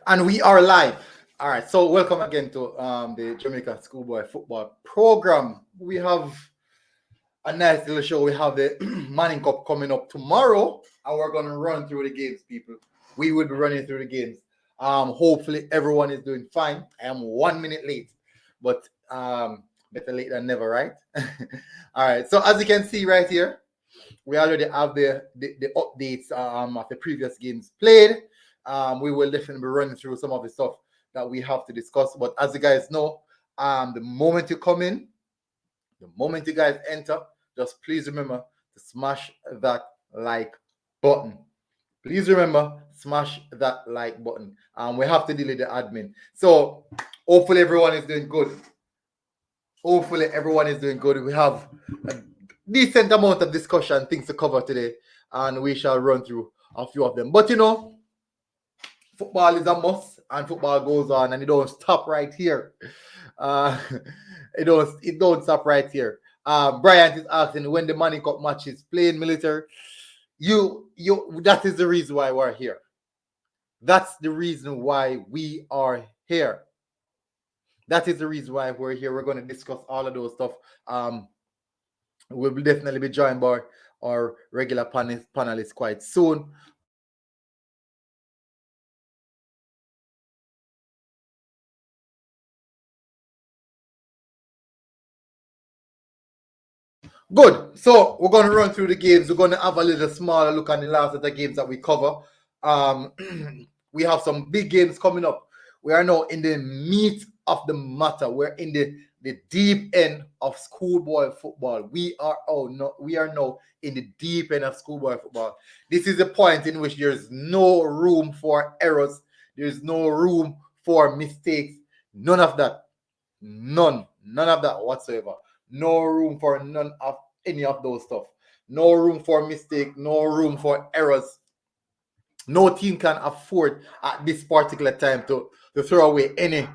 And we are live. All right, so welcome again to the Jamaica Schoolboy football program. We have a nice little show. We have the Manning Cup coming up tomorrow, and we're going to run through the games, people. We will be running through the games. Hopefully, everyone is doing fine. I am 1 minute late, but better late than never, right? All right, so as you can see right here, we already have the updates of the previous games played. We will definitely be running through some of the stuff that we have to discuss. But as you guys know, the moment you come in, the moment you guys enter, just please remember to smash that like button. Please remember, smash that like button. We have to deal with the admin. So hopefully everyone is doing good. Hopefully everyone is doing good. We have a decent amount of discussion, things to cover today, and we shall run through a few of them. But you know, football is a must, and football goes on, and it don't stop right here. Uh, it don't stop right here. Bryant is asking when the Money Cup match is playing military. That is the reason why we're here. That's the reason why we are here. That is the reason why we're here. We're going to discuss all of those stuff. We'll definitely be joined by our regular panelists quite soon. Good. So we're going to run through the games. We're going to have a little smaller look at the last of the games that we cover. We have some big games coming up. We are now in the meat of the matter. We're in the deep end of schoolboy football. We are now in the deep end of schoolboy football. This is the point in which there's no room for errors. There's no room for mistakes. None of that. None of that whatsoever. No room for none of any of those stuff. No room for mistake. No room for errors. No team can afford at this particular time to throw away any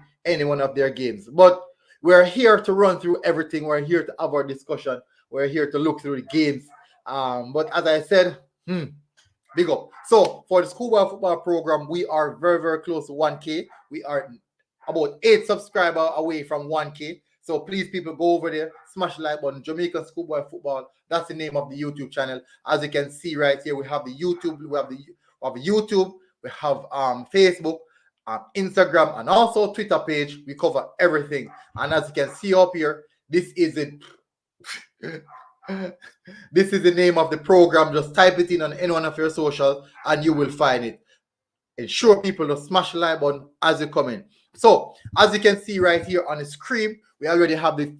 one of their games. But we're here to run through everything. We're here to have our discussion. We're here to look through the games. But as I said, big up. So for the Schoolboy football program, we are very, very close to 1K. We are about 8 subscribers away from 1K. So please, people, go over there, smash the like button. Jamaica Schoolboy Football. That's the name of the YouTube channel. As you can see right here, we have the YouTube. We have YouTube. We have Facebook, Instagram, and also Twitter page. We cover everything. And as you can see up here, this is it. This is the name of the program. Just type it in on any one of your social, and you will find it. Ensure people to smash the like button as you come in. So, as you can see right here on the screen, we already have the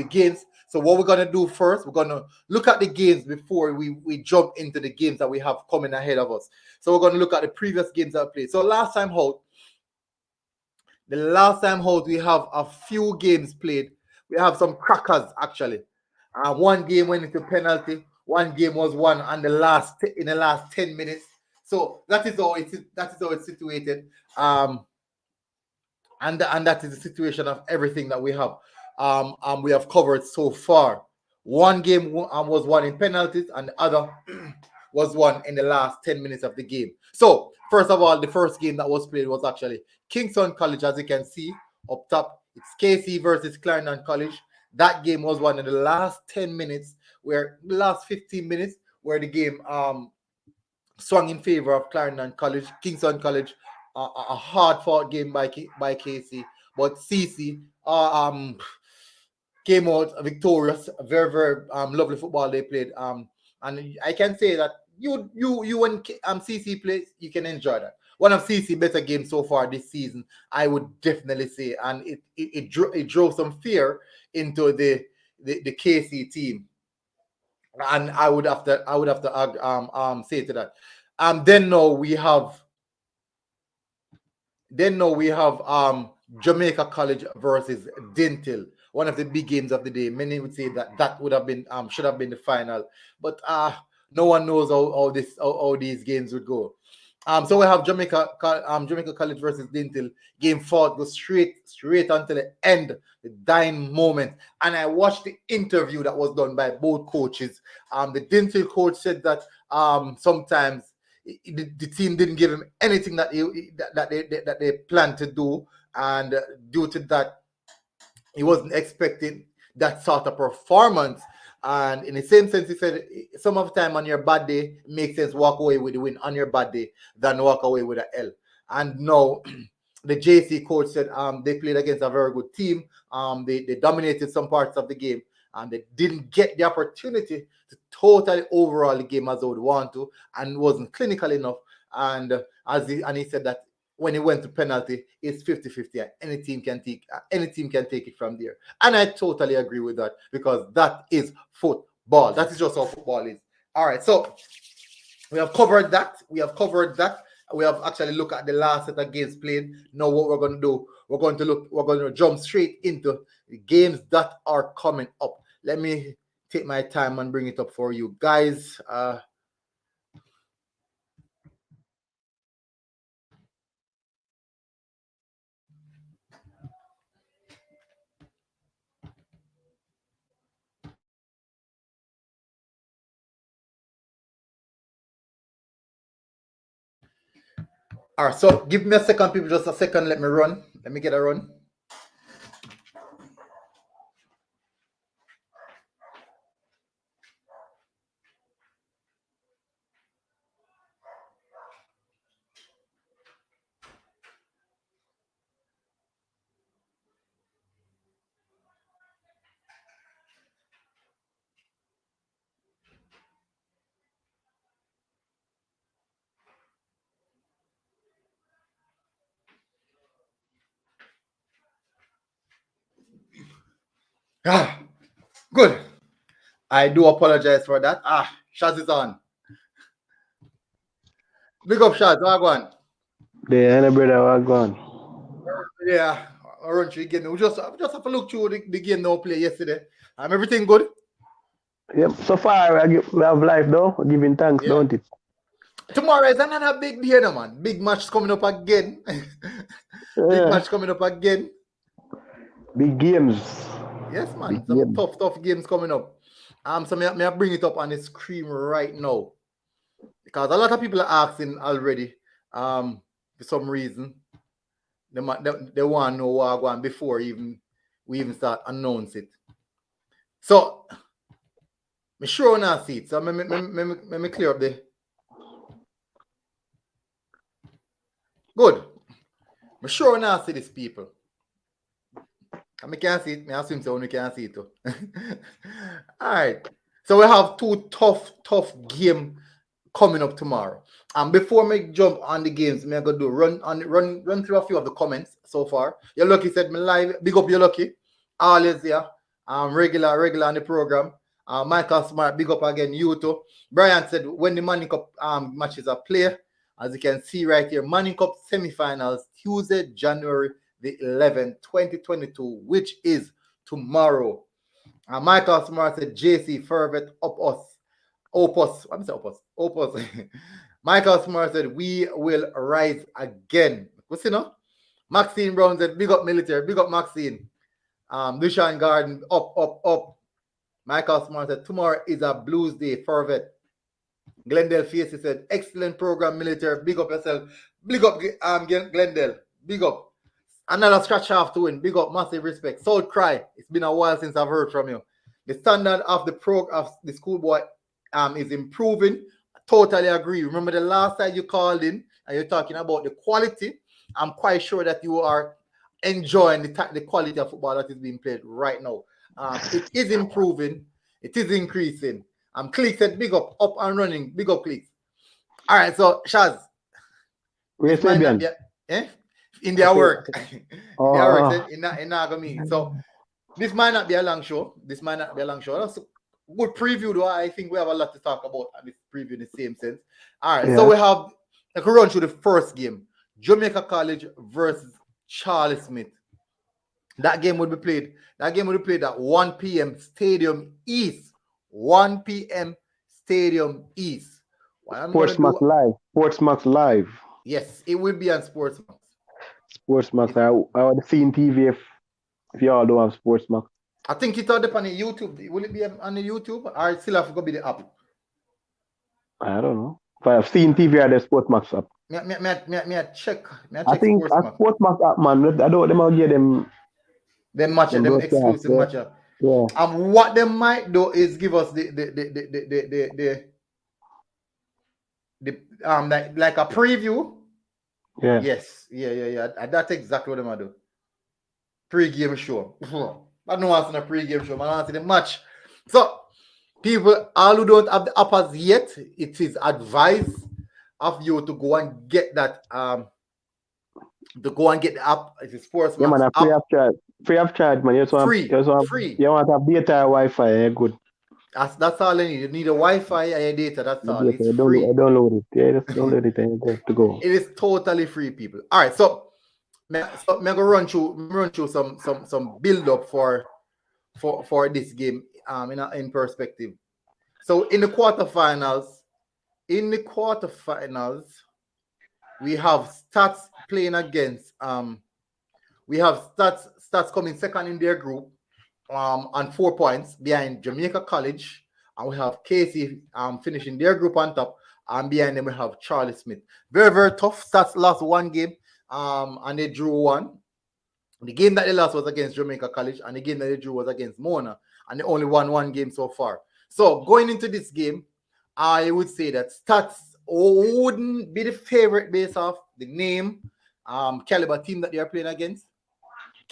games. So, what we're going to do first, we're going to look at the games before we jump into the games that we have coming ahead of us. So, we're going to look at the previous games that played. So, last time out, we have a few games played. We have some crackers, actually. One game went into penalty. One game was won in the last 10 minutes. So that is how it's situated. And that is the situation of everything that we have. We have covered so far. One game was won in penalties, and the other was won in the last 10 minutes of the game. So first of all, the first game that was played was actually Kingston College, as you can see up top. It's KC versus Clarendon College. That game was won in the last 10 minutes, where the last 15 minutes, where the game swung in favor of Clarendon College. Kingston College, a hard-fought game by KC, but CC came out victorious. Very, very lovely football they played. And I can say that you when CC plays, you can enjoy that. One of CC better games so far this season, I would definitely say, and it drove some fear into the KC team, and I would have to say to that. Then now we have Jamaica College versus Dintil, one of the big games of the day. Many would say that would have been should have been the final, but no one knows how these games would go. So we have Jamaica College versus Dintil. Game fought goes straight until the end, the dying moment. And I watched the interview that was done by both coaches. The Dintil coach said that sometimes the team didn't give him anything that they planned to do, and due to that, he wasn't expecting that sort of performance. And in the same sense, he said, some of the time on your bad day, it makes sense walk away with the win on your bad day than walk away with an L. And now, the JC coach said they played against a very good team. They dominated some parts of the game, and they didn't get the opportunity to totally overall the game as they would want to, and wasn't clinical enough. And he said that when he went to penalty, it's 50-50, and any team can take it from there. And I totally agree with that, because that is football. That is just how football is. All right, so we have covered that. We have actually looked at the last set of games played. Now what we're going to do, we're going to jump straight into the games that are coming up. Let me take my time and bring it up for you guys. All right, so give me a second, people, just a second. Let me get a run. Good. I do apologize for that. Shaz is on. Big up, Shaz. Wagwan. The brother Wagwan. Yeah, I run through again. We just have to look through the game now play yesterday. Everything good? Yep. So far, we have life though. We're giving thanks, don't it? Tomorrow is another big day, no, man. Big match coming up again. Big match coming up again. Big games. Yes, man. Some tough games coming up. So may I bring it up on the screen right now, because a lot of people are asking already. For some reason, they want to know what going before we even start announce it. So, me sure not see it. So let me clear up the. Good. I'm sure not see this, people. I can't see it. I assume so. We can't see it too. All right. So we have two tough game coming up tomorrow. Before me jump on the games, me I go do run through a few of the comments so far. You're lucky said me live. Big up, you're lucky. Always here. Regular on the program. Michael Smart, big up again. You too. Brian said when the Manning Cup matches are played, as you can see right here, Manning Cup semifinals Tuesday, January the 11th, 2022, which is tomorrow. Michael Smart said JC Fervet Opus. Michael Smart said we will rise again. What's it know? Maxine Brown said big up military, big up Maxine. Dushan Garden up. Michael Smart said tomorrow is a blues day, Fervet. Glendale Facey said excellent program, military. Big up yourself. Big up Glendale. Big up. Another scratch off to win. Big up, massive respect. Soul Cry. It's been a while since I've heard from you. The standard of the Schoolboy is improving. I totally agree. Remember the last time you called in and you're talking about the quality. I'm quite sure that you are enjoying the quality of football that is being played right now. It is improving. It is increasing. Click said big up and running. Big up Click. All right, so Shaz. Where's Fabian? In their work. In Nagami. So this might not be a long show. That's a good preview, though. I think we have a lot to talk about at this preview in the same sense. All right, so we have I can run through the first game. Jamaica College versus Charlie Smith. That game would be played at 1 p.m. Stadium East. 1 p.m. Stadium East. Sportsmax Live. Yes, it will be on Sportsmax. Sportsmax. I would have seen TV if y'all don't have Sportsmax. I think it's out on the YouTube. Will it be on the YouTube or still have to go be the app? I don't know. I've seen TVR the Sportsmax app. Me check I think a Sportsmax. Sportsmax app, man. I don't them out give them Them exclusive broadcast, matchup. Yeah. And what they might do is give us the like a preview. Yeah. Yes, yeah. That's exactly what they might do. Pre-game show. I don't want to see a pre-game show. I want to see the match. So, people, all who don't have the app as yet, it is advised of you to go and get that. To go and get the app. It is Sportsmax Yeah, man. app. Free of charge, man. Free. You want to have data or Wi-Fi? Yeah, good. That's all I need. You need a Wi-Fi and your data. That's all. It's free. I download it. Yeah, just download it and just to go. It is totally free, people. All right, so I'm gonna run through some build up for this game in perspective. So in the quarterfinals, we have Stats playing against we have Stats coming second in their group on 4 points behind Jamaica College, and we have Casey finishing their group on top, and behind them we have Charlie Smith. Very, very tough. Stats lost one game and they drew one. The game that they lost was against Jamaica College, and the game that they drew was against Mona, and they only won one game so far. So going into this game, I would say that Stats wouldn't be the favorite based off the name, caliber team that they are playing against.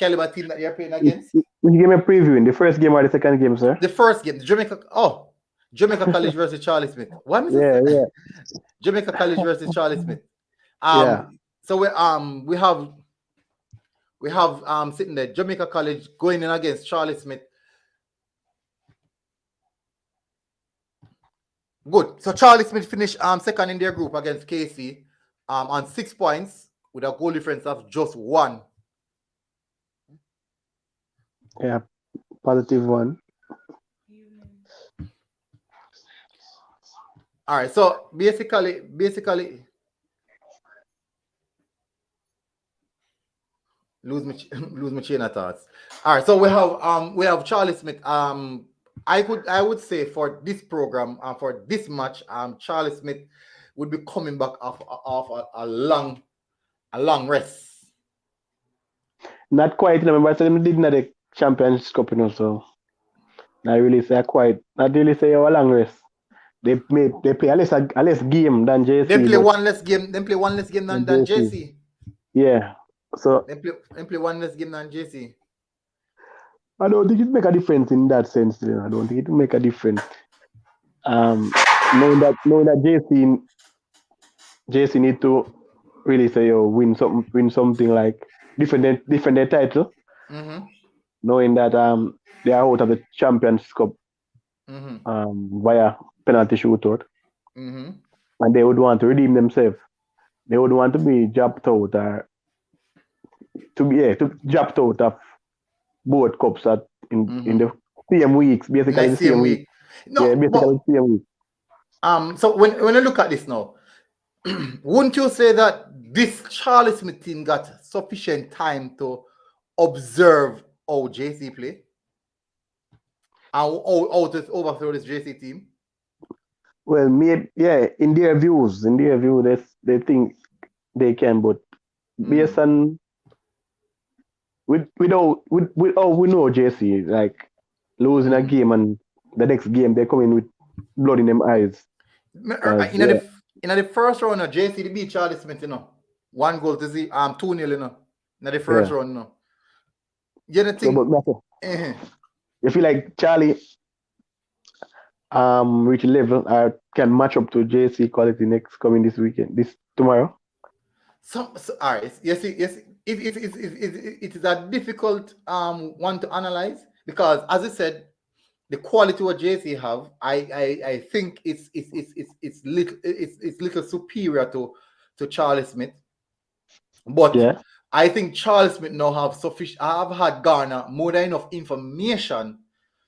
Will you give me a preview in the first game or the second game, sir? The first game, Jamaica College versus Charlie Smith. What? Yeah. Jamaica College versus Charlie Smith. So we have sitting there Jamaica College going in against Charlie Smith. Good. So Charlie Smith finished second in their group against KC on 6 points with a goal difference of just 1. Yeah, positive 1. All right. So basically, lose my chain of thoughts. All right. So we have Charlie Smith. I would say for this program for this match, Charlie Smith would be coming back off a long rest. Not quite, remember I said they did not the Champions Cup, so not really say a long rest. They play a less game than JC. They play one less game. They play one less game than JC. Yeah. So they play one less game than JC. I don't think it make a difference in that sense. I don't think it will make a difference. Knowing that JC need to really say win something like defend their title. Mm-hmm. Knowing that they are out of the Champions Cup via penalty shootout. Mm-hmm. And they would want to redeem themselves. They would want to be dropped out or to dropped out of both cups in the same weeks, basically the same week. No, the same week. So when I look at this now, wouldn't you say that this Charlie Smith team got sufficient time to observe how JC play? And how to overthrow this JC team? Well, in their view, they think they can, but based on with we know JC, like losing a game and the next game they come in with blood in them eyes. In the first round, JC they beat Charlie Smith, 1-0 to 2-0, in the first round, You don't think? You feel like Charlie reach level can match up to JC quality this tomorrow? So all right, yes, it is a difficult one to analyze because, as I said, the quality what JC have, I think it's little superior to Charlie Smith, but I think Charlie Smith now have had garner more than enough information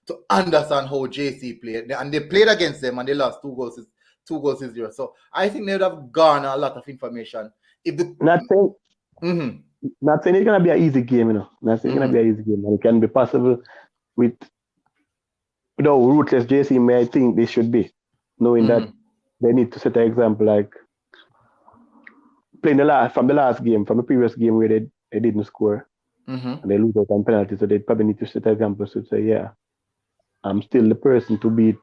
to understand how JC played, and they played against them and they lost 2-0. So I think they would have garnered a lot of information. Not saying it's gonna be an easy game, Not saying it's gonna be an easy game, and it can be possible with ruthless JC. I think they should be knowing that they need to set an example, like playing from the previous game where they didn't score and they lose out on penalty. So they probably need to set an example to say, yeah, I'm still the person to beat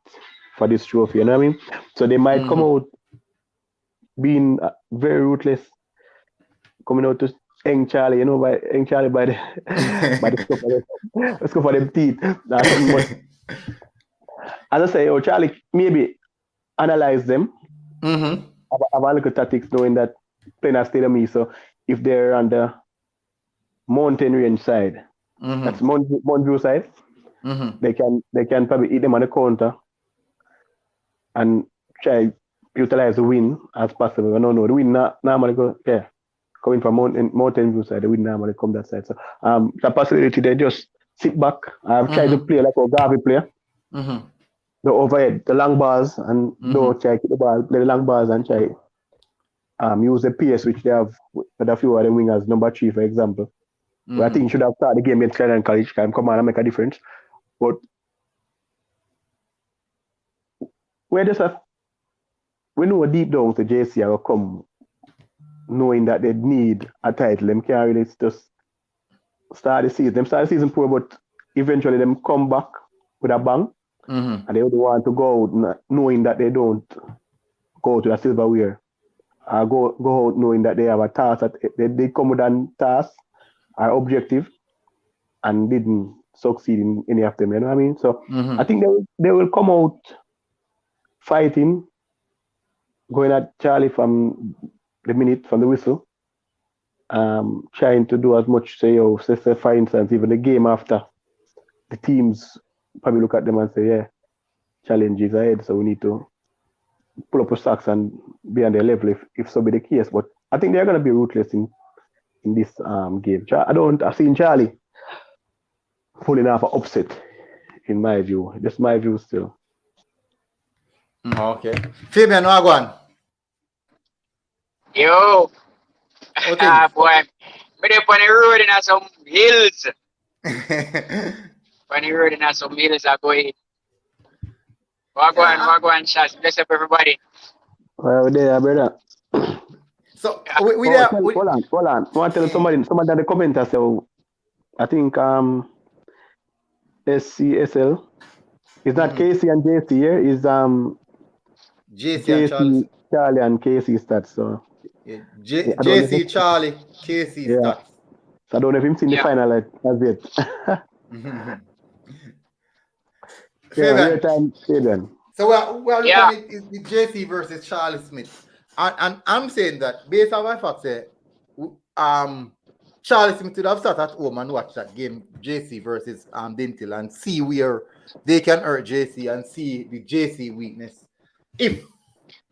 for this trophy. You know what I mean? So they might come out being very ruthless, coming out to Eng Charlie, you know, by Eng Charlie by the by the scope of them teeth. That's something. But as I say, Charlie maybe analyze them. Have a look at tactics, knowing that playing at Stadium East. So if they're on the mountain range side, that's Mount View side, they can probably eat them on the counter and try utilize the wind as possible. No, the wind normally go coming from mountain view side, the wind normally come that side. So the possibility they just sit back. Try to play like a Garvey player. The overhead, the long balls, and don't try to keep the ball, play the long balls and try use the pace which they have with a few other wingers, number 3 for example. But I think you should have started the game against Clarendon College, can come on and make a difference. But we know deep down the JC will come knowing that they need a title. Them can't really just start the season. Them start the season poor, but eventually them come back with a bang. And they would want to go out knowing that they don't go to the silverware. Go out knowing that they have a task, that they come with a task, are objective, and didn't succeed in any of them. You know what I mean? So I think they will come out fighting, going at Charlie from the minute, from the whistle, trying to do as much, say for instance, even the game after, the teams probably look at them and say, yeah, challenge is ahead, so we need to pull up our socks and be on their level if so be the case. But I think they're going to be ruthless in this game. I've seen Charlie pulling off an upset, in my view. Just my view still. Okay. Fabian, no go on. Yo. Boy. But up on the road in some hills. On the road in some hills are going. Wagwan, shots. Bless up everybody. Well, there, brother. So hold on. I want to tell somebody in the comments, so I think SCSL is not KC and JC here, is JC, Charlie and KC stats. So JC Charlie, KC stats. So I don't know if he's seen the final as yet. Your time, Fabian. So we're looking at it, the JC versus Charlie Smith. And I'm saying that based on my facts, Charlie Smith would have sat at home and watch that game, JC versus Dintil, and see where they can hurt JC and see the JC weakness, if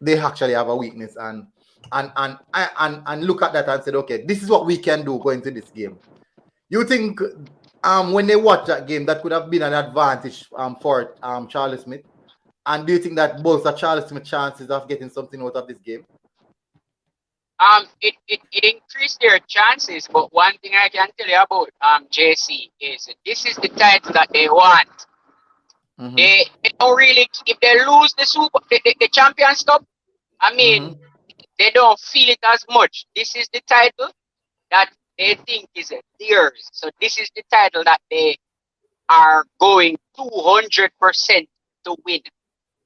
they actually have a weakness, and look at that and said, okay, this is what we can do going to this game. You think when they watch that game, that could have been an advantage for Charlie Smith? And do you think that both are Charlie Smith's chances of getting something out of this game? It increased their chances, but one thing I can tell you about JC is this is the title that they want. They don't really, if they lose the Champions Cup, I mean, they don't feel it as much. This is the title that they think is theirs. So this is the title that they are going 200% to win.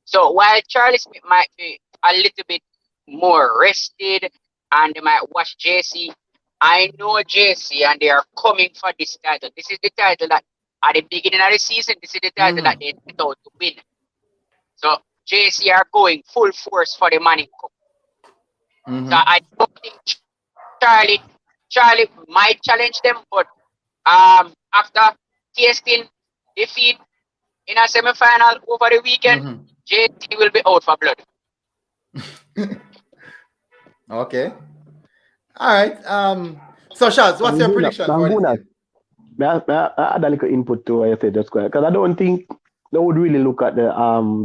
So while Charlie Smith might be a little bit more rested and they might watch JC, I know JC and they are coming for this title. This is the title that at the beginning of the season, this is the title that they set out to win. So JC are going full force for the Manning Cup. So I don't think Charlie might challenge them, but after tasting defeat in a semi-final over the weekend, JC will be out for blood. Okay. All right. So Shaz, what's your prediction for this game? I had a little input to what you said, just because I don't think they would really look at the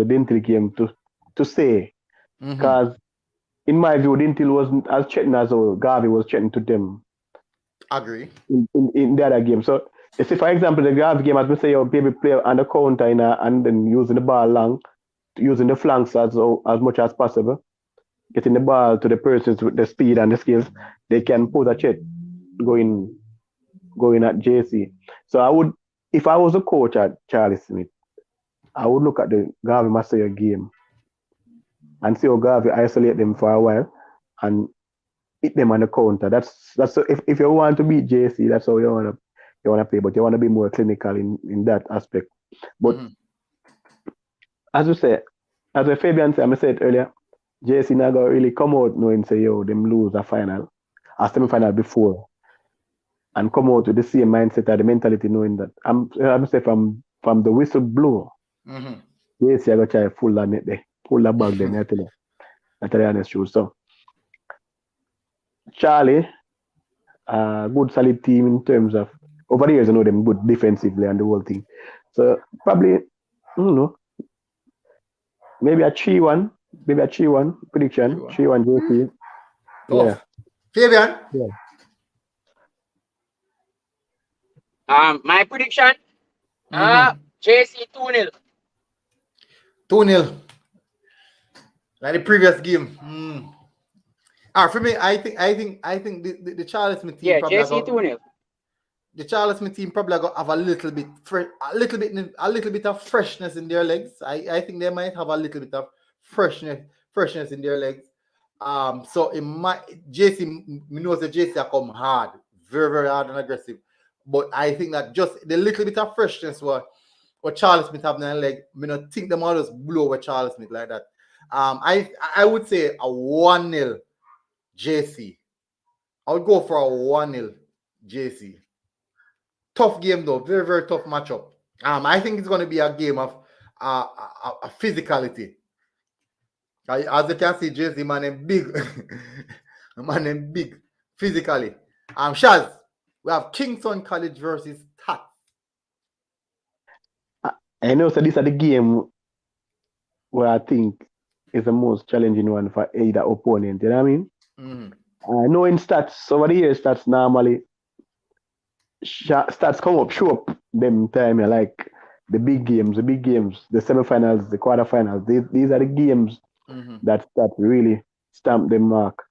Dintil game to say, because in my view, Dintil wasn't as threatening as Garvey was threatening to them. Agree. In the other game. So, if for example, the Garvey game, as we say, baby play on the counter and then using the ball long, using the flanks as much as possible, getting the ball to the persons with the speed and the skills, they can put a check going at JC. So I would, if I was a coach at Charlie Smith, I would look at the Garvey Masaya game and see how Garvey isolate them for a while and hit them on the counter. That's if you want to beat JC, that's how you wanna play, but you wanna be more clinical in that aspect. But as we say, as Fabian said, I said earlier, JC not gonna really come out knowing say yo them lose a final, a semi-final before, and come out with the same mindset or the mentality knowing that I'm say from the whistle blow, JC I gonna try pull that net there, pull that back there. I tell you honest truth. So Charlie, good solid team in terms of over the years I know them good defensively and the whole thing. So probably I don't know. Maybe a 3-1 prediction. 3-1 JC. Yeah. Fabian? Yeah. My prediction? JC 2-0. 2-0. Like the previous game. For me, I think the Charlie Smith team probably JC 2-0. The Charlie Smith team probably going to have a little bit of freshness in their legs. I think they might have a little bit of freshness in their legs. So it might JC, we know that JC are come hard, very, very hard and aggressive. But I think that just the little bit of freshness what Charlie Smith have in their leg, I don't think them all just blow with Charlie Smith like that. I would say a 1-0 JC. I would go for a 1-0 JC. Tough game though, very, very tough matchup. I think it's going to be a game of a physicality. As you can see, JC man and big, big physically. Shaz, we have Kingston College versus STATHS. I know, so this is the game where I think is the most challenging one for either opponent. You know what I mean? I know in STATHS over the years, STATHS normally. STATHS come up, show up them time, like the big games, the semifinals, the quarterfinals. These are the games that really stamp them mark.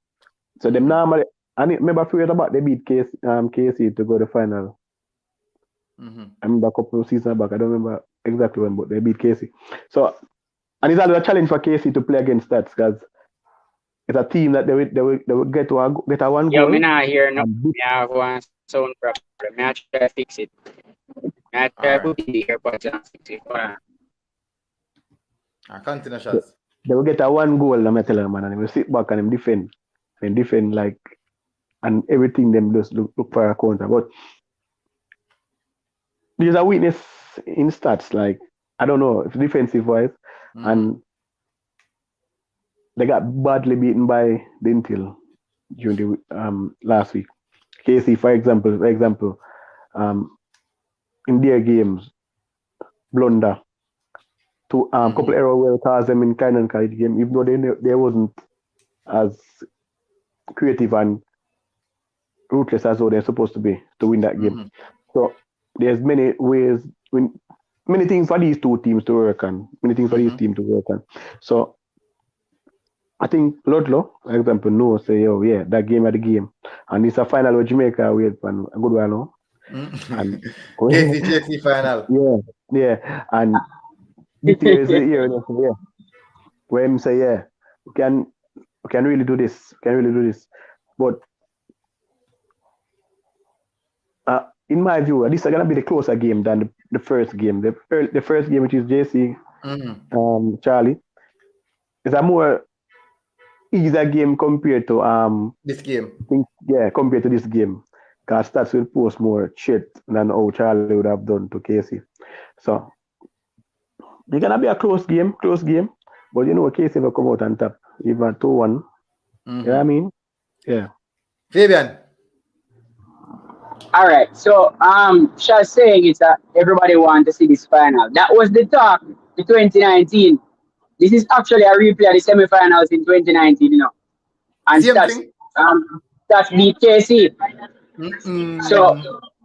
So them normally, and remember a few years back, they beat KC to go to the final. I remember a couple of seasons back, I don't remember exactly when, but they beat KC. So, and it's always a challenge for KC to play against STATHS because it's a team that they will get a one goal. Yo, me not hear no. Me have one sound problem. Me I try to fix it. I try to put in the earbuds and fix it. Continue, Shaz. They will get a one goal, I'm tell them, man, and they will sit back and them defend. And defend like, and everything them just look for a counter. But there's a weakness in STATHS, like, I don't know, if defensive wise, and they got badly beaten by Dentil during the last week. KC, for example, in their games, blunder. Couple error will cause them in Cannon College game, even though they wasn't as creative and ruthless as though they're supposed to be to win that game. So there's many ways, many things for these two teams to work on. So I think Ludlow, for example, knows say, oh yeah, that game at the game. And it's a final with Jamaica wait for a good while now. And JC final. Yeah. And this year is the year, where him say, yeah, we can really do this. But in my view, this is gonna be the closer game than the first game. The first game, which is JC Charlie, is a more easier game compared to this game. Compared to this game. Because STATHS will post more shit than how Charlie would have done to KC. So it's gonna be a close game, but you know KC will come out on top, even 2-1. You know what I mean? Yeah. Fabian. All right. So Shah's saying is that everybody wants to see this final. That was the talk in 2019. This is actually a replay of the semifinals in 2019, you know. And STATHS beat KC. So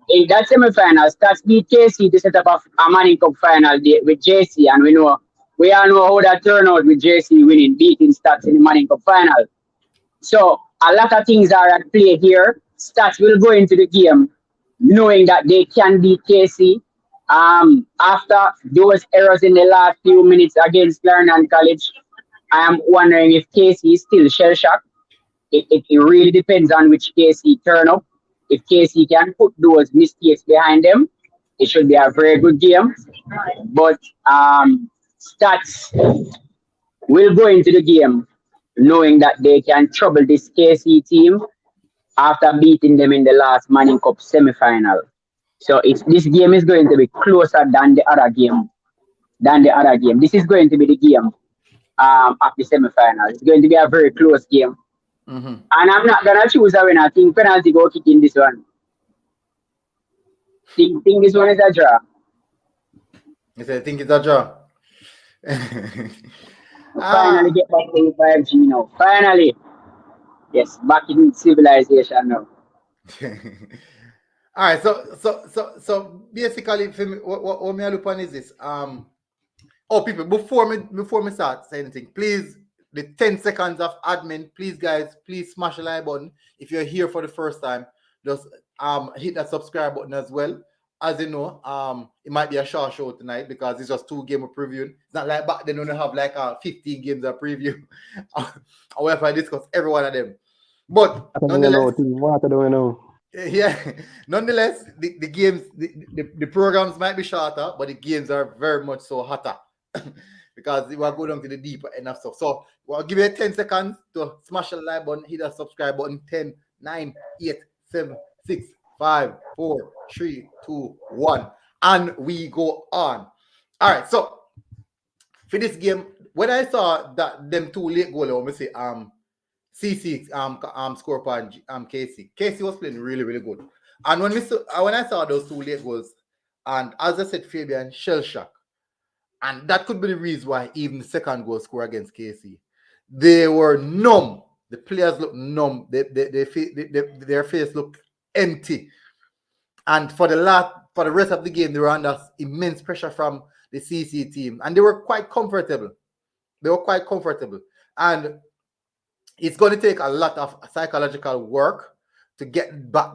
in that semifinal, STATHS beat KC to set up a Manning Cup final with JC, and we know we all know how that turned out with JC winning, beating Stats in the Manning Cup final. So a lot of things are at play here. Stats will go into the game knowing that they can beat KC. After those errors in the last few minutes against Clarendon College, I am wondering if KC is still shell shocked. It really depends on which KC turn up. If KC can put those mistakes behind them, it should be a very good game. But Stats will go into the game knowing that they can trouble this KC team after beating them in the last Manning Cup semi-final. So this game is going to be closer than the other game. This is going to be the game of the semi-final. It's going to be a very close game. Mm-hmm. And I'm not gonna choose a winner. I think penalty go kick in this one. Think this one is a draw. You say think it's a draw. Finally get back to 5G now. Finally. Yes, back in civilization now. All right, so basically, for me, what me look on is this. People, before me start saying anything, please, the 10 seconds of admin, please guys, please smash the like button. If you're here for the first time, just hit that subscribe button as well. As you know, it might be a short show tonight because it's just 2 games of preview. It's not like back then when you have like 15 games of preview. However, I discuss every one of them. But nonetheless, yeah, nonetheless, the games, the programs might be shorter, but the games are very much so hotter because we are going down to the deeper end of stuff. So we'll give you 10 seconds to smash the like button, hit that subscribe button. 10, 9, 8, 7, 6, 5, 4, 3, 2, 1, and we go on. All right, so for this game, when I saw that them 2 late goals, let me say CC score upon KC. KC was playing really, really good. And when I saw those 2 late goals, and as I said, Fabian, shell shock. And that could be the reason why even the second goal score against KC. They were numb. The players looked numb. Their face looked empty. And for the rest of the game, they were under immense pressure from the CC team. And they were quite comfortable. And it's going to take a lot of psychological work to get back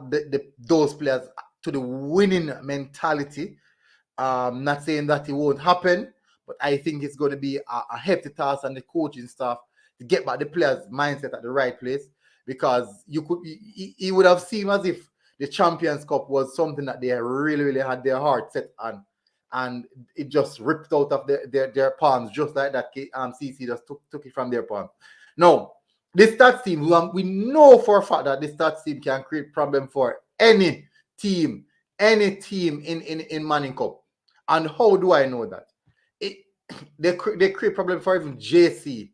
those players to the winning mentality. Not saying that it won't happen, but I think it's going to be a hefty task on the coaching staff to get back the players' mindset at the right place, because it would have seemed as if the Champions Cup was something that they really, really had their heart set on, and it just ripped out of their palms, just like that. CC just took it from their palms. No. This Stats team, we know for a fact that this Stats team can create problem for any team in Manning Cup. And how do I know that? They create problem for even JC.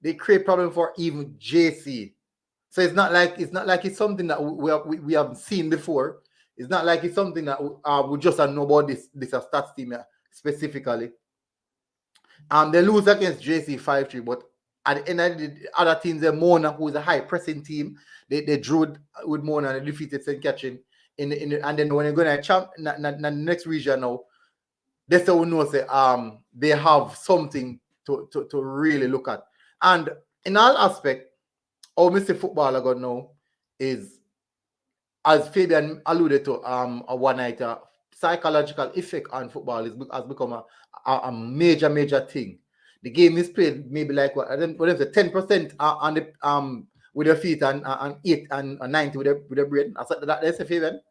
They create problem for even JC. So it's not like it's something that we have seen before. It's not like it's something that we just know about this Stats team specifically. They lose against JC 5-3, but at the end of the other teams, Mona, who is a high pressing team, they drew with Mona and they defeated St. Catherine and then when they go to the next region now, that's how we know they have something to really look at. And in all aspect, how Mr. Football I got now is, as Fabian alluded to, a one night psychological effect on football has become a major thing. The game is played maybe like what 10% on the with your feet and 8 and 90 with the brain. That's a Fabian.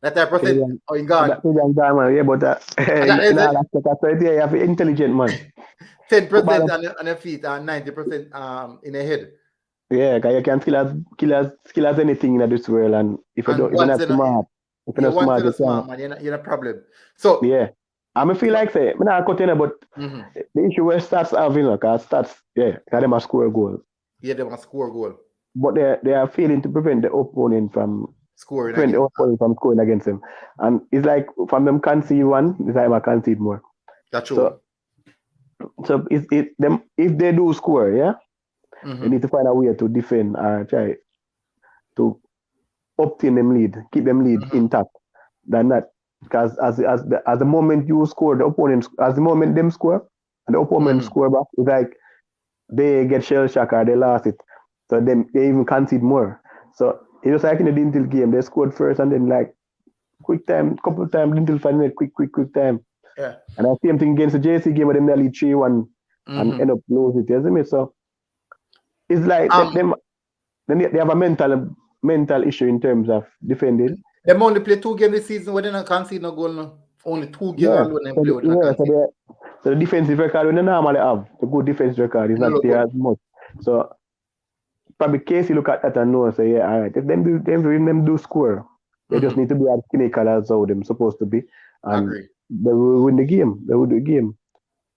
That 10% oh in God. Yeah, but you have intelligent man. 10% on your feet and 90% in the head. Yeah, because you can skill as anything in this world, and if you're not smart, you're not a problem. So yeah. I feel like say, I'm not cutting about the issue where Stats have, because Stats, because they must score a goal. Yeah, they must score a goal. But they are failing to prevent the opponent from scoring against them. And it's like from them concede one, it's like I concede more. That's true. So if they do score, they need to find a way to defend or try to obtain them lead, keep them lead intact. Than that. Because as the moment you score, the opponents, as the moment them score, and the opponent score back, it's like they get shell shock or they lost it. So then they even concede more. So it was like in the Dintil game, they scored first and then like quick time, couple of times, Dintil final quick time. Yeah. And I same thing against the JC game where they nearly 3-1 and end up losing it. You see me? So it's like they have a mental issue in terms of defending. They only play 2 games this season where they don't concede no goal. No. Only 2 games alone they play with so the defensive record when they normally have the good defense record is not there as much. So probably Casey look at that and know say all right, if them do score, they just need to be as clinical as how them supposed to be, and they will win the game. They will do the game.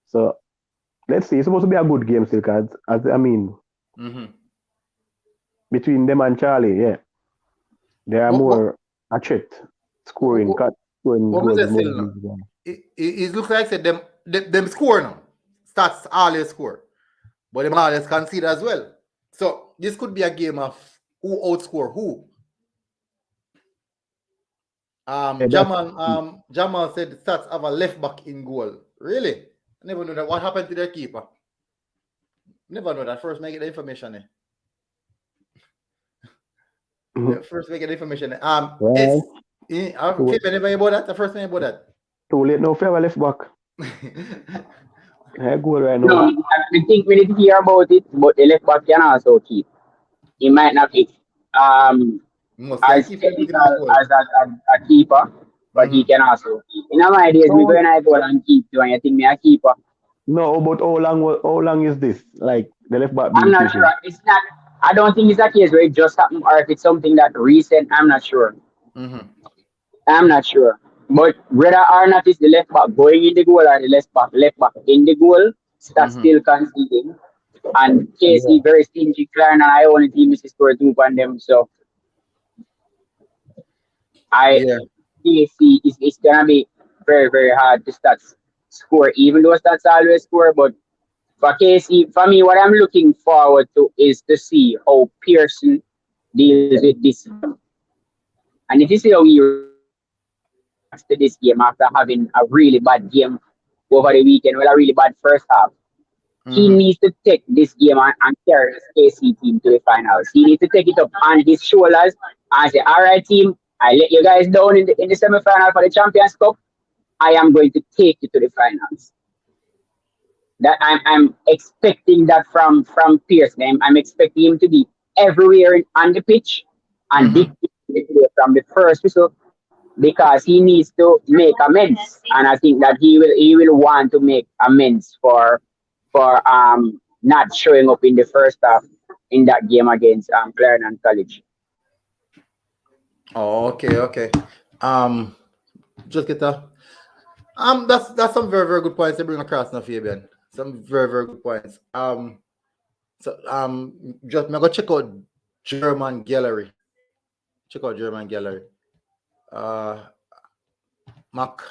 So let's see. It's supposed to be a good game still, cause as I mean, between them and Charlie, they are more a threat scoring goals. It looks like them score now. Stats always score, but them always concede as well. So this could be a game of who outscore who. Jamal said the Stats have a left back in goal. Really? I never know that. What happened to their keeper? Never know that. First, make it the information. First, make it the information. Anybody about that? The first thing about that. Too late now. Fair left back. Goal right now. No, I think we need to hear about it, but the left back can also keep. He might not be as technical as a keeper, but he can also keep. In my days, we going to go and keep you, and you think me a keeper. No, but how long is this? Like the left back? I'm not sure. It's not. I don't think it's a case where it just happened, or if it's something that recent. I'm not sure. I'm not sure. But whether or not it's the left back going in the goal or the left back in the goal, that's still conceding. And Casey very stingy, Clarence, and I only team is score 2 on them. So Casey is gonna be very, very hard to score, even though stats always score. But for Casey, for me, what I'm looking forward to is to see how Pearson deals with this. And if you see how he reacts to this game after having a really bad game over the weekend, a really bad first half, he needs to take this game and carry his KC team to the finals. He needs to take it up on his shoulders and say, all right, team, I let you guys down in the semi-final for the Champions Cup. I am going to take you to the finals. That I'm expecting that from Pearson. I'm expecting him to be everywhere on the pitch and from the first whistle, because he needs to make amends, and I think that he will want to make amends for not showing up in the first half in that game against Clarendon College. Oh, okay. Just get that. That's some very, very good points to bring across now, Fabian. Some very, very good points. Just me go check out German Gallery. Check out German Gallery. Mac.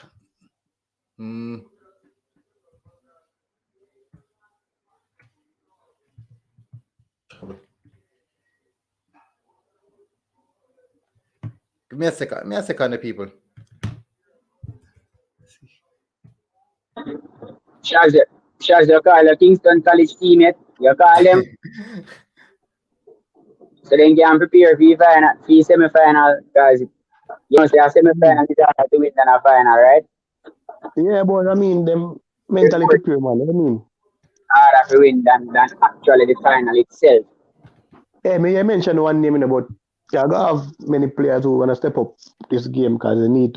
Give me a second, people. Charles, you call the Kingston College teammate. You call them. So then you can prepare for semi-final, because you know, say a semi-final is harder to win than a final, right? Yeah, but I mean, them mentally prepare, man. I mean, harder to win than actually the final itself. Hey, may I mention one name about you have many players who want to step up this game because they need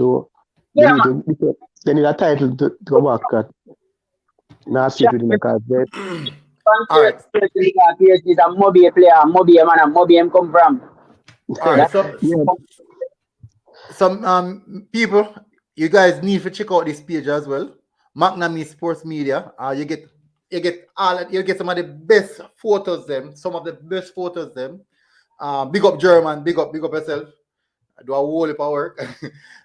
they need a title to go back. Not sit within the card. All right. Pierce is a Mobi player. Mobi man, Mobi come from. All right. Some people, you guys need to check out this page as well. McNamee Sports Media. You get some of the best photos them. Some of the best photos them. Big up German. Big up yourself. Do a whole heap of work.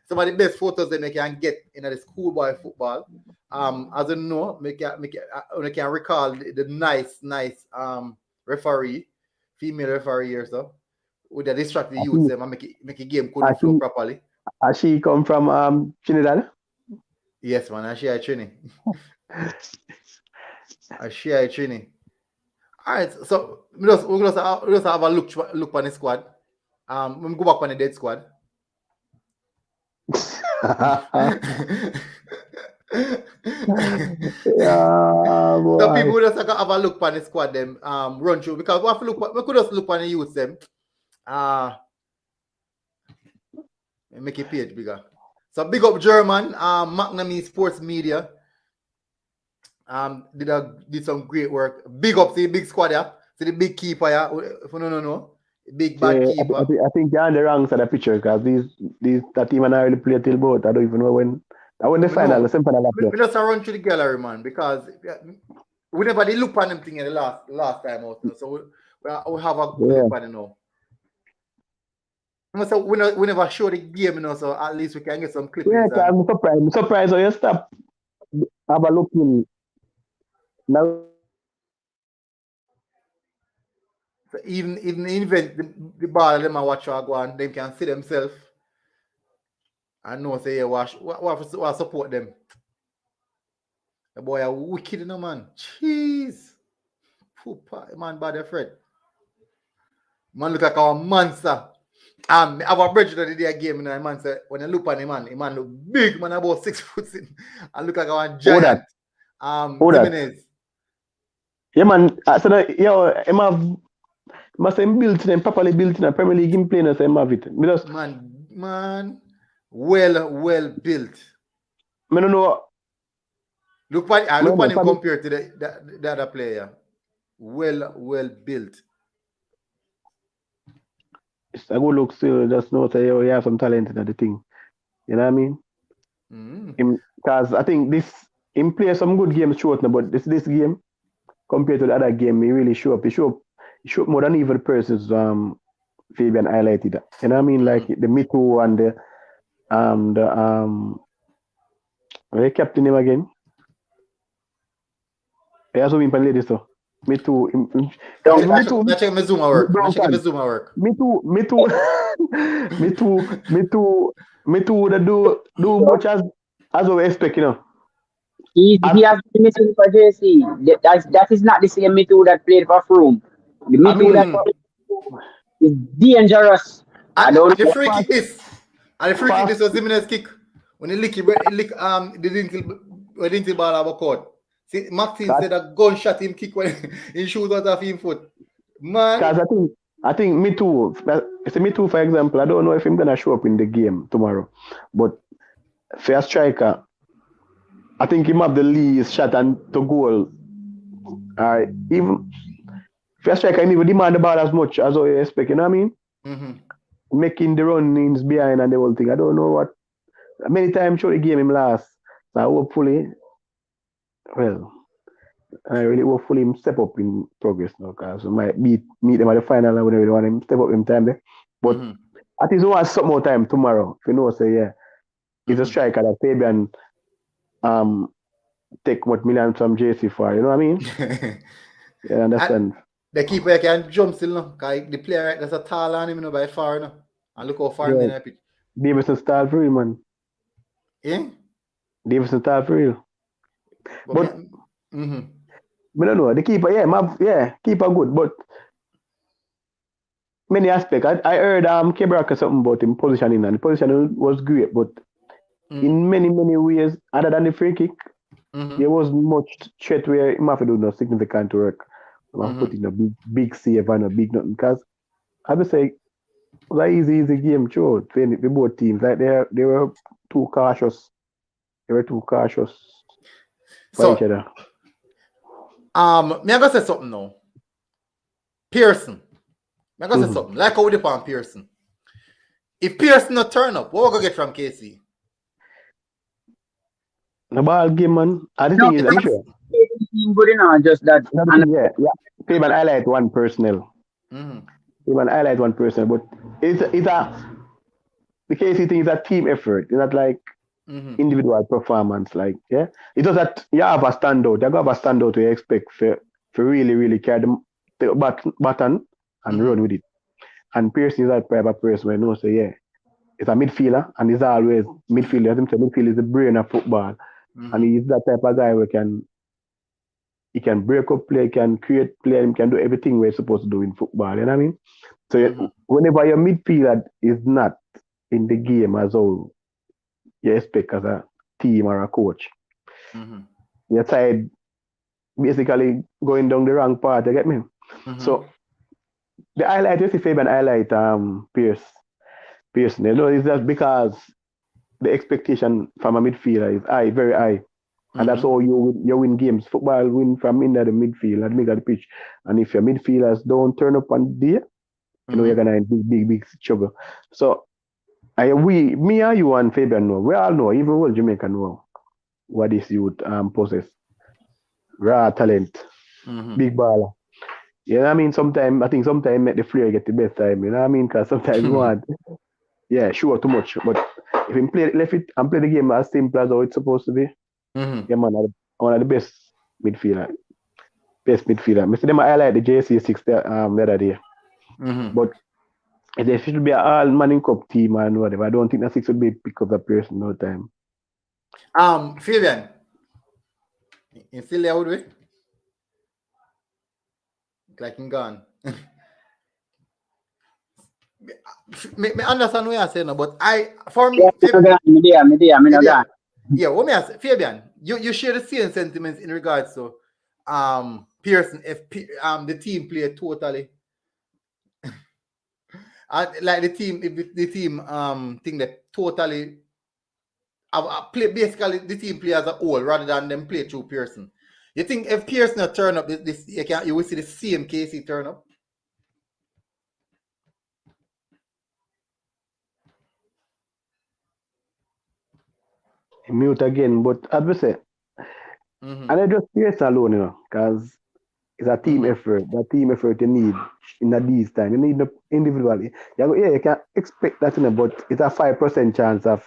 Some of the best photos them you can get in the schoolboy football. As you know, I can recall the nice referee, female referee here, so with the distracted youth them and make a game couldn't flow properly. Has she come from Trinidad? Yes, man, and she at Trini. I share Trini. All right, so we just have a look on the squad. We go back on the dead squad. Yeah, boy. So people just have a look on the squad them run through because we could just look on the youth them. Make a page bigger. So big up German, McNamee Sports Media. Did some great work. Big up to the big squad, yeah. To the big keeper, yeah. If you no. Big bad keeper. I think they're on the wrong side of the picture because that team and I really play till both. I don't even know when. I won the final, the semi-final. We just run through the gallery, man, because we never did look on them thing in the last time out. So we have a good look on it now. So we never show the game, you know, so at least we can get some clips. Yeah, I'm surprised how you stop. Have a look in. Now. So even the event, the ball them and watch go on, they can see themselves and know say what support them. The boy are wicked, you know, man. Jeez. Man, bad afraid. Man look like our monster. Our brethren did their game, and man said when you look on him, man look big, man about 6 foot in, and look like our giant. Jimenez. Yeah, man. So that, must have built in properly built in a Premier League game playing as him have it. Man, well built. I don't know. Look on him compared to the other player. Well built. It's a good look still. Just know that you have some talent in the thing. You know what I mean? Because I think him play some good games short now, but this game compared to the other game, he really show up. He show up more than even the persons Fabian highlighted. You know what I mean? Like the Me Too and the captain name again. He also been playing ladies though. Me Too. Check my Zoom work. Me Too that do much as we expect, you know. He has been missing for JC. That is not the same Me Too that played for Froome. The Me Too that is dangerous. And the free kick this was Jimenez kick. When he lick the didn't ball out of court. See, Maxine said a gunshot him kick when he shoot out of his foot. Man. Because I think Me Too. It's a Me Too, for example. I don't know if I'm gonna show up in the game tomorrow, but for a striker, I think he might have the least shot and to goal. Even for a striker, he even demand the ball as much as I expect. You know what I mean? Mm-hmm. Making the runnings behind and the whole thing. I don't know what. Many times show the game him last. So hopefully. Well, I really hopefully him step up in progress now because we might meet them at the final and whenever they want him step up in time there. But at least we want some more time tomorrow. If you know, say yeah, he's a striker that Fabian take what millions from JC for. You know what I mean? Yeah, understand. The keeper can jump still, no? Because the player that's a tall on him, you know, by far, no? And look how far in the pitch. Davison style for real, man. Yeah? Davison style for real. But I don't know. The keeper, keeper good, but many aspects. I heard Kebraka something about him positioning, and the positioning was great, but in many ways, other than the free kick, there was much threat where he might have to do no significant work. Put in a big save and a big nothing. Because I would say it was an easy game, sure. The both teams, like they were too cautious. They were too cautious. For each other. Me I gotta say something now. Pearson. Me I gotta say something. Like how we did on Pearson. If Pearson not turn up, what we gonna get from KC? The ball game, man. I think I'm sure. Good enough, just that. Yeah. Fabian highlight one personnel. Fabian highlight one personnel, but it's the KC thing is a team effort. It's not like individual performance, like it's just that you have a standout. You have a standout you expect for really carry the button and run with it. And Pearson is that type of person where know say it's a midfielder and he's always midfielder. As him say, midfield is the brain of football, and he's that type of guy who can he can break up play, he can create play, and he can do everything we're supposed to do in football. You know what I mean? So whenever your midfielder is not in the game as well, you expect as a team or a coach, your side basically going down the wrong path. You get me? So the highlight, you see Fabian highlight Pearson. You know, it's just because the expectation from a midfielder is high, very high. And that's how you win games. Football win from in the midfield and make the pitch. And if your midfielders don't turn up on the day, you know you're gonna in big trouble. So me and you and Fabian know. We all know, even all Jamaica know what this youth possess. Raw talent, big baller. You know what I mean? Sometimes make the flair get the best time. You know what I mean? Because sometimes you want, sure, too much. But if you left it and play the game as simple as how it's supposed to be, yeah, man, one of the best midfielder. I see them highlight the JC6 the other day. But if there should be an all Manning Cup team and whatever, I don't think that 6 would be pick up the person no time. Fabian, you still there, would we? Like him gone. me understand what you're saying, but for me, yeah, what me ask, Fabian, you share the same sentiments in regards to Pearson if the team play totally like the team think that totally play basically the team play as a whole rather than them play through Pearson. You think if Pearson turn up this you will see the same Casey turn up? Mute again, but as we say, and I just Pearson alone, you know, because it's a team effort. That team effort you need in these times. You need the individually. You can expect that, you know, but it's a 5% chance of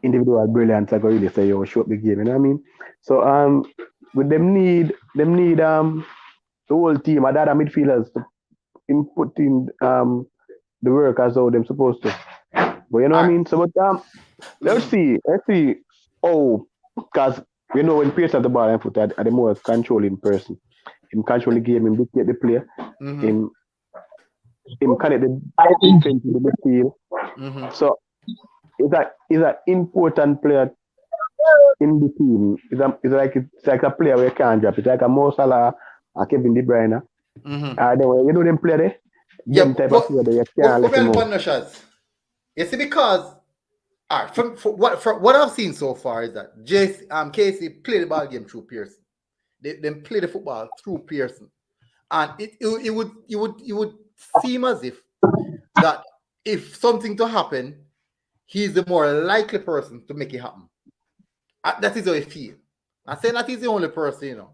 individual brilliance. I go really say you show up the game. You know what I mean? So with them need the whole team, and the other midfielders to input in the work as how them supposed to. But you know what I mean? So but let's see. Oh, because you know when Pierce at the ball and foot at the more controlling person. Him control the game, him dictate the player, him connect the defense to the midfield. So he's an important player in the team. It's like a player where you can't drop. It's like a Mo Salah or Kevin De Bruyne. Then when you know them play there, them type of player you can't let them go. You see, because from what I've seen so far is that Casey played the ball game through Pearson. They play the football through Pearson, and it would seem as if that if something to happen, he's the more likely person to make it happen. That is how I feel. I'm saying that he's the only person, you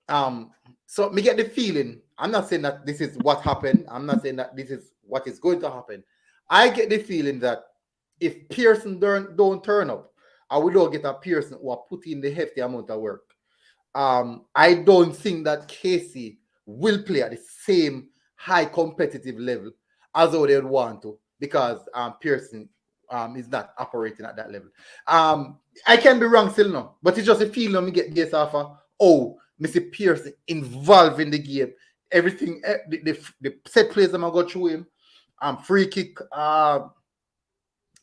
know. So me get the feeling. I'm not saying that this is what happened. I'm not saying that this is what is going to happen. I get the feeling that if Pearson don't turn up, and we don't get a Pearson who are put in the hefty amount of work, I don't think that Casey will play at the same high competitive level as how they would want to, because Pearson is not operating at that level. I can be wrong still now, but it's just a feeling me get this offer. Oh, Mr. Pearson involved in the game. Everything, the set plays I'm going to go through him. Free kick,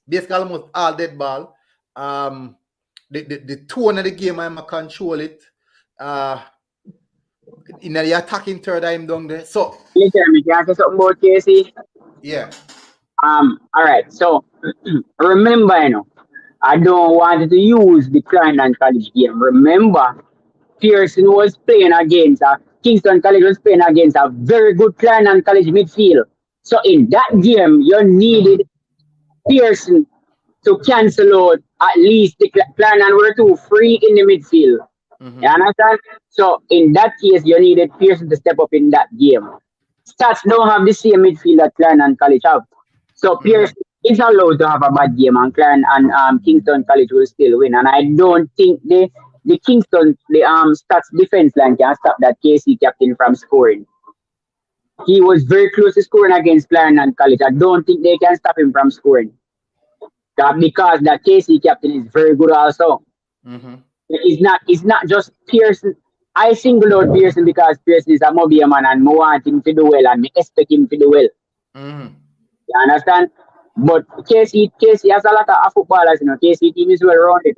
basically almost all dead ball. The tone of the game, I'm going to control it. In the attacking third, I'm down there. So, can I say something about Casey? Yeah. All right. So, remember, you know, I don't want to use the Clarendon College game. Remember, Pearson was playing against Kingston College was playing against a very good Clarendon College midfield. So in that game, you needed Pearson to cancel out at least the Clarendon were too free in the midfield. You understand? So in that case, you needed Pearson to step up in that game. Stats don't have the same midfield that Clarendon College have. So Pearson is allowed to have a bad game, and Clarendon and Kingston College will still win. And I don't think the Kingston, Stats defense line can stop that KC captain from scoring. He was very close to scoring against Clarendon College. I don't think they can stop him from scoring. Because that KC captain is very good also. It's not just Pearson. I single out Pearson because Pearson is a mobile man and I want him to do well and I expect him to do well. Mm-hmm. You understand? But KC has a lot of footballers, KC team is well rounded.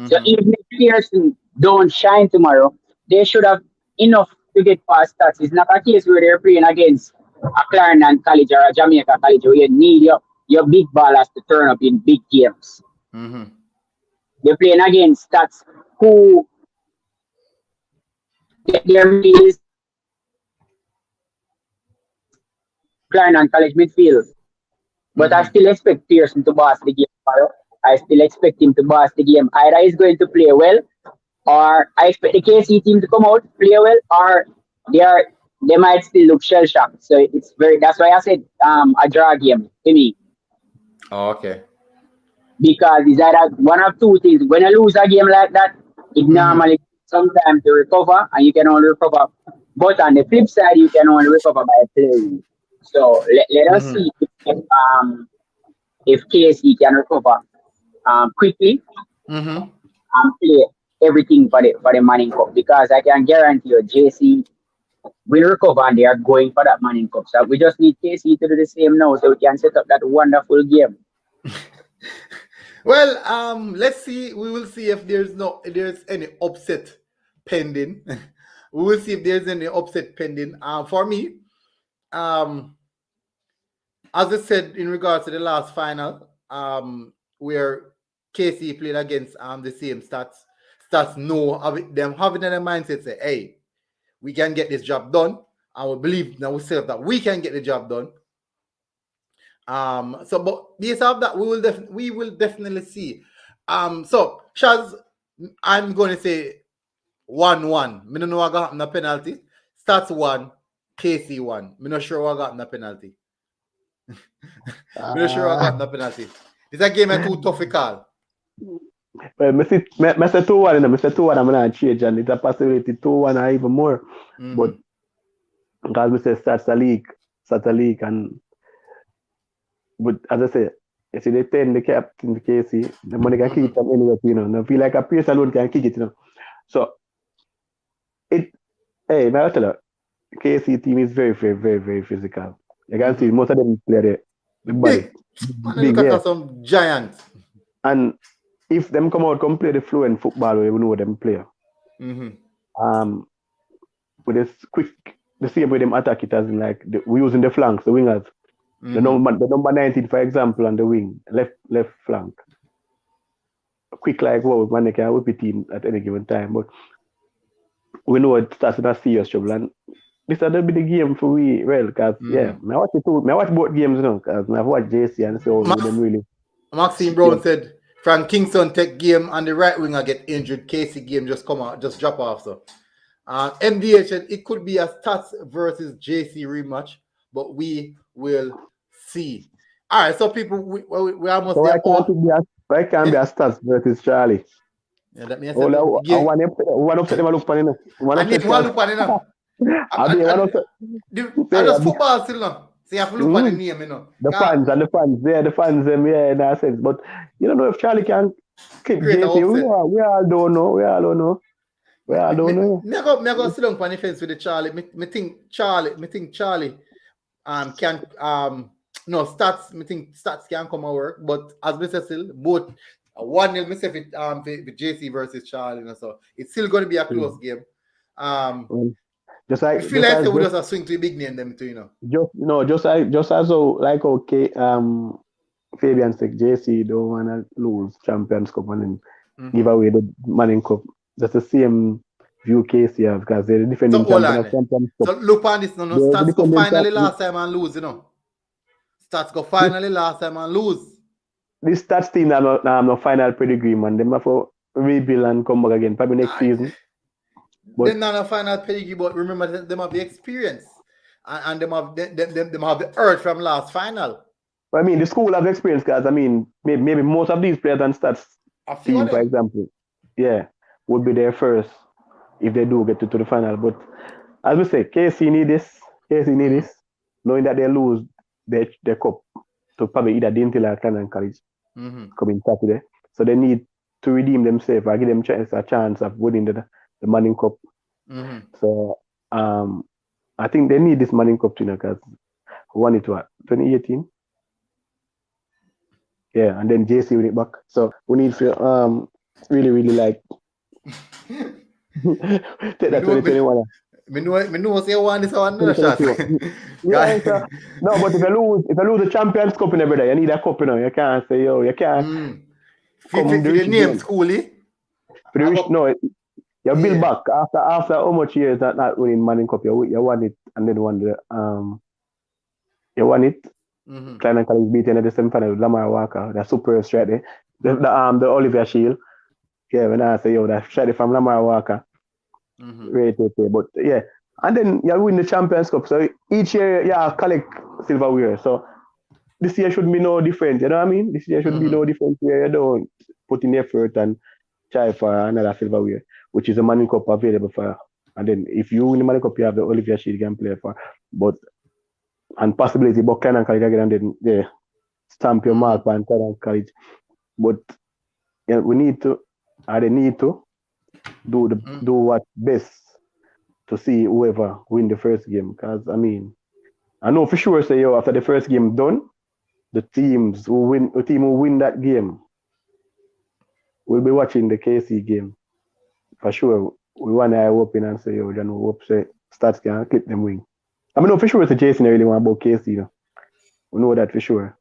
So Mm-hmm. even if Pearson don't shine tomorrow, they should have enough to get past stats. It's not a case where they're playing against a Clarendon College or a Jamaica College where you need your big ballers to turn up in big games. Mm-hmm. They're playing against stats who their is Clarendon College midfield. But I still expect Pearson to boss the game tomorrow. I still expect him to boss the game. Either he's going to play well, or I expect the KC team to come out, play well, or they might still look shell shocked. So that's why I said a draw game to me. Oh, okay. Because it's either one of two things. When you lose a game like that, it normally takes some time to recover, and you can only recover. But on the flip side, you can only recover by playing. So let us see if KC can recover quickly and play everything for the Manning Cup, because I can guarantee you JC will recover and they are going for that Manning Cup. So we just need KC to do the same now so we can set up that wonderful game. Well, let's see. We will see if there's any upset pending. We will see if there's any upset pending. For me, as I said in regards to the last final, where KC played against the same stats. Stats know them having in their mindset say, hey, we can get this job done, and we believe now ourselves that we can get the job done. But based off that, we will definitely see. So Shaz, I'm going to say 1-1. Me don't know what got the penalty. Stats 1, KC 1. Me not sure what got the penalty. Me not sure what got the penalty. It's a game too tough to call. Well, I say 2-1, I say 2-1, I'm going to change, and it's a possibility 2-1 or even more. But because we say starts a league, and but as I say, you see the 10, the captain, the KC, the money can kick it from anywhere, I feel like a Pierce alone can kick it, So may I tell you, KC team is very, very, very, very physical. You can see most of them play the body. Big, look at some giants. And if them come play the fluent football, we know them play. With this quick, the same way them attack it as in like we're using the flanks, the wingers. The number 19, for example, on the wing, left flank. Quick like wow, man, they can whip it in at any given time. But we know it starts in a serious trouble. And this will be the game for we, well, because I watch both games, because I've watched JC and so them really. Maxine Brown said Frank Kingston take game and the right winger get injured. KC game just come out, just drop off. So MDH said it could be a Stats versus JC rematch, but we will see. All right, so people, we almost so there. Why can't be a Stats versus Charlie? Yeah, that means one upset them look funny. I need one look funny now. I just football still now. So you have to look at the name, The fans, them, in that sense. But you don't know if Charlie can keep JC. We all don't know. Me go sit down on the fence with the Charlie. Me think Charlie can no stats. Me think stats can come and work. But as we say, still both 1-0. Me say with JC versus Charlie, so it's still going to be a close game. Just like I feel like they would just swing to a big name them too, Just as like okay, Fabian said, JC don't want to lose Champions Cup and then give away the Manning Cup. That's the same view KC have, because they're the defending champion of Champions Cup. So look on this, Stats go finally last time and lose, Stats go finally last time and lose. This Stats team are no final pedigree, man. They have to rebuild and come back again, probably next season. But they're not a final pedigree, but remember them have the experience and them have the earth from last final. But I mean, the school have experience, because I mean, maybe most of these players and Stats team, for example, would be there first if they do get to the final. But as we say, KC need this, knowing that they lose their cup to probably either Dintil or Clarendon College coming Saturday. So they need to redeem themselves or give them a chance of winning the Manning Cup So I think they need this Manning Cup because won it 2018. Yeah, and then JC win it back. So we need to really like take that 2021. Me know say one is another shot. Yeah, so, no, but if you lose the Champions Cup in every day, you need a cup, you can't say you can't for the name schoolie. No, you build back after how much years not winning Manning Cup, you won it and then won the you won it. Klein and College beating at the semifinal with Lamar Walker, the super straight there. The Oliver Shield. Yeah, when I say that straight from Lamar Walker. Right. But yeah. And then you win the Champions Cup. So each year you collect silverware. So this year should be no different. You know what I mean? This year should be no different where you don't put in effort and try for another silverware, which is a Manning Cup available for. And then if you win the Manning Cup, you have the Olivier Shield you can play for. But and possibility but Klein and College again and then they stamp your mark on Klein and College. But yeah, they need to do what's best to see whoever win the first game. Because I mean, I know for sure say after the first game done, the team who win that game will be watching the KC game. For sure. We want to eye open and say, John, we hope say Stats can clip them wing. I mean, no, for sure, it's Jason really want about KC. We know that for sure.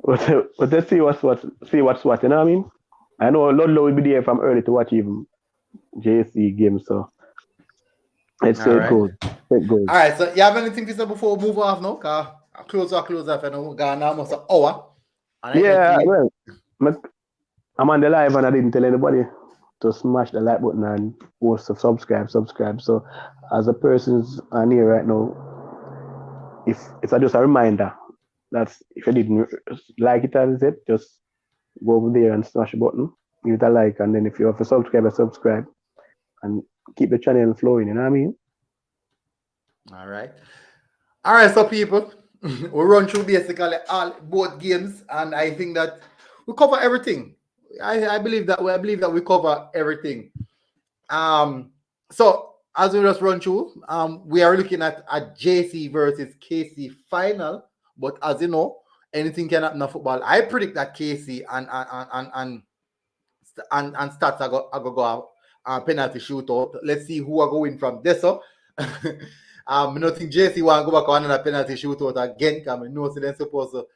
But let's see what's what. You know what I mean? I know Ludlow will be there from early to watch even JC game. So let's see it goes. All right. So you have anything to say before we move off now? Cause close off. I know we're gone almost an hour. Yeah, well, I'm on the live and I didn't tell anybody to smash the like button and also subscribe. So as a person's on here right now, if it's just a reminder that if you didn't like it as it, just go over there and smash the button, give it a like, and then if you have a subscribe and keep the channel flowing, you know what I mean? All right, so people, we run through basically both games, and I think that we cover everything. I believe that we cover everything. So as we just run through, we are looking at a JC versus KC final. But as you know, anything can happen in football. I predict that KC and Stats are go penalty shootout. Let's see who are going from this. So, I don't think JC want to go back on another penalty shootout again. Because I know they're supposed to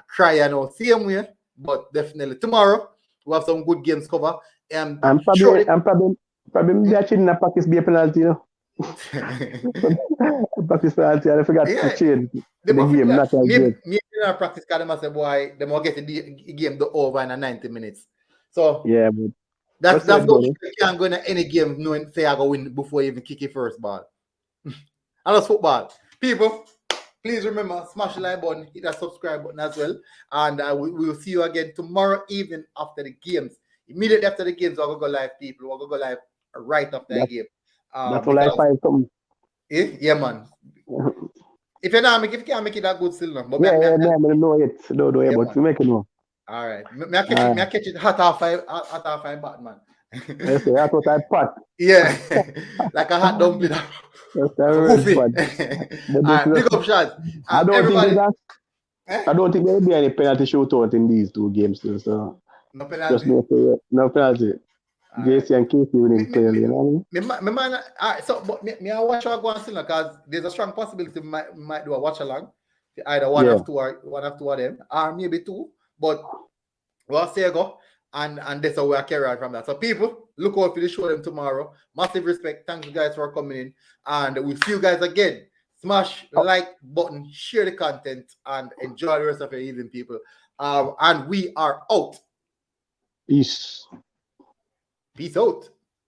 cry and same way. But definitely tomorrow we have some good games cover. I'm probably watching the practice be a penalty, practice penalty, I forgot to change the game. Not me practice because they say, boy, they will get the game over in 90 minutes. So yeah, but that's not you can't go in any game knowing say I go win before you even kick your first ball. And that's football. People, please remember, smash the like button, hit that subscribe button as well. And we will see you again tomorrow evening after the games. Immediately after the games, we're going to go live, people. We're going to go live right after the game. That's all I find something. Yeah, man. If you can't make it that good still, no. But I don't know it. No, yeah, but you make it no. All right. Me catch it hot half five Batman. That's what I pot. Yeah. Like a hot dumpling. That's a big up shots. I don't think there will be any penalty shootout in these two games still, so no penalty. Just no penalty. JC and KC winning clearly, you know what I mean? So, but me I watch our go on still because there's a strong possibility we might do a watch along. Either one of two of them, or maybe two. But we'll see go, and that's how we carry on from that. So, people, look out for the show them tomorrow. Massive respect. Thank you guys for coming in, and we'll see you guys again. Smash the like button, share the content, and enjoy the rest of your evening, people. And we are out. Peace. Peace out.